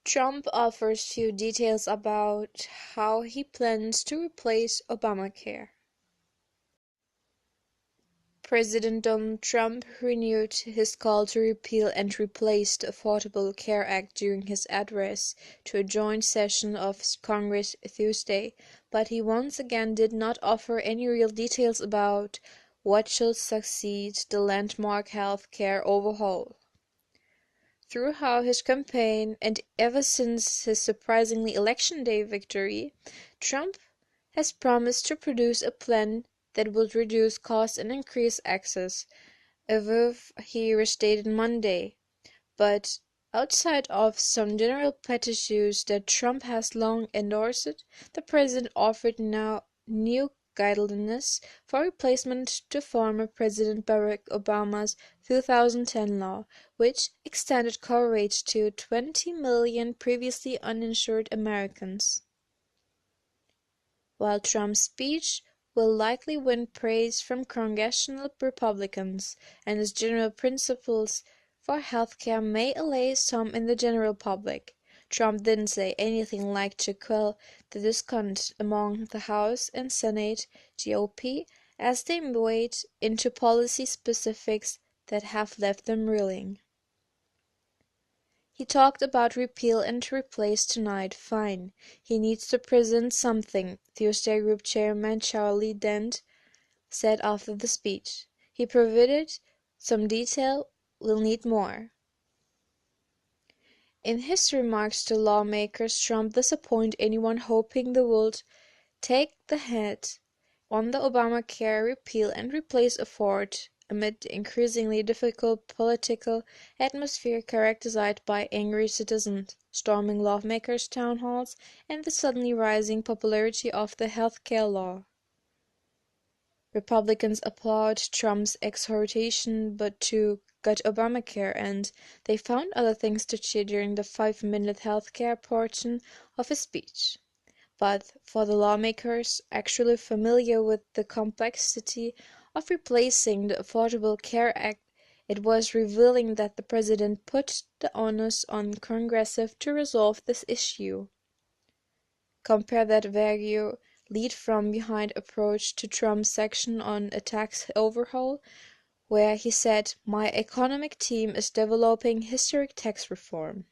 Trump offers few details about how he plans to replace Obamacare. President Donald Trump renewed his call to repeal and replace the Affordable Care Act during his address to a joint session of Congress Tuesday, but he once again did not offer any real details about what should succeed the landmark health care overhaul. Throughout his campaign, and ever since his surprisingly election day victory, Trump has promised to produce a plan that would reduce costs and increase access, a verve he restated Monday. But outside of some general platitudes that Trump has long endorsed, the president offered now new guidelines for replacement to former President Barack Obama's 2010 law, which extended coverage to 20 million previously uninsured Americans. While Trump's speech will likely win praise from congressional Republicans, and his general principles for healthcare may allay some in the general public, Trump didn't say anything like to quell the discontent among the House and Senate GOP as they wade into policy specifics that have left them reeling. He talked about repeal and replace tonight. Fine. He needs to present something, Tuesday Group Chairman Charlie Dent said after the speech. He provided some detail. We'll need more. In his remarks to lawmakers, Trump disappointed anyone hoping they would take the head on the Obamacare repeal and replace effort amid the increasingly difficult political atmosphere characterized by angry citizens storming lawmakers' town halls and the suddenly rising popularity of the health care law. Republicans applaud Trump's exhortation to gut Obamacare, and they found other things to cheer during the 5-minute health care portion of his speech. But for the lawmakers actually familiar with the complexity of replacing the Affordable Care Act, it was revealing that the president put the onus on Congress to resolve this issue. Compare that vague, lead-from-behind approach to Trump's section on a tax overhaul, where he said, "My economic team is developing historic tax reform."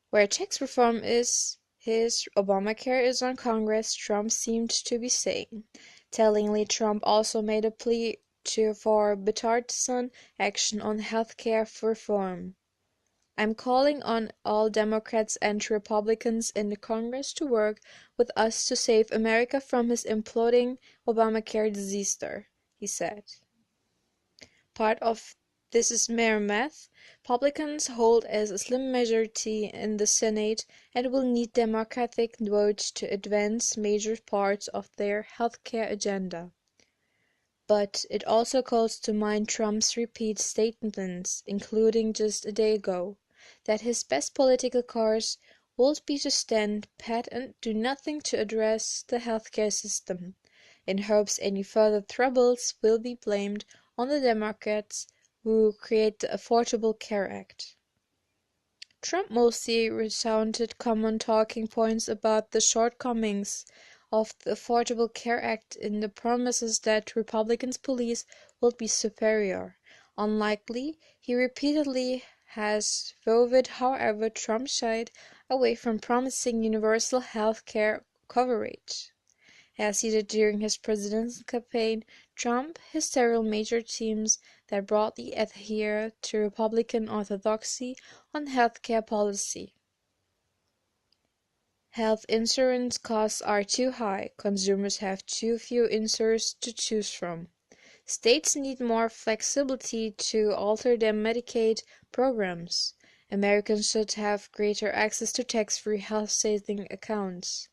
Where tax reform is, his Obamacare is on Congress, Trump seemed to be saying. Tellingly, Trump also made a plea for bipartisan action on health care reform. "I'm calling on all Democrats and Republicans in the Congress to work with us to save America from his imploding Obamacare disaster," he said. Part of this is mere math. Republicans hold as a slim majority in the Senate and will need Democratic votes to advance major parts of their health care agenda. But it also calls to mind Trump's repeated statements, including just a day ago, that his best political course would be to stand pat and do nothing to address the healthcare system, in hopes any further troubles will be blamed on the Democrats who create the Affordable Care Act. Trump mostly recounted common talking points about the shortcomings of the Affordable Care Act in the promises that Republicans' police would be superior. Unlikely, he repeatedly has vowed. However, Trump shied away from promising universal health care coverage. As he did during his presidential campaign, Trump has several major themes that broadly adhere to Republican orthodoxy on health care policy. Health insurance costs are too high. Consumers have too few insurers to choose from. States need more flexibility to alter their Medicaid programs. Americans should have greater access to tax-free health saving accounts.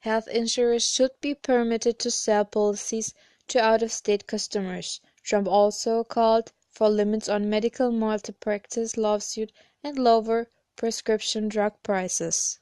Health insurers should be permitted to sell policies to out-of-state customers. Trump also called for limits on medical malpractice lawsuits and lower prescription drug prices.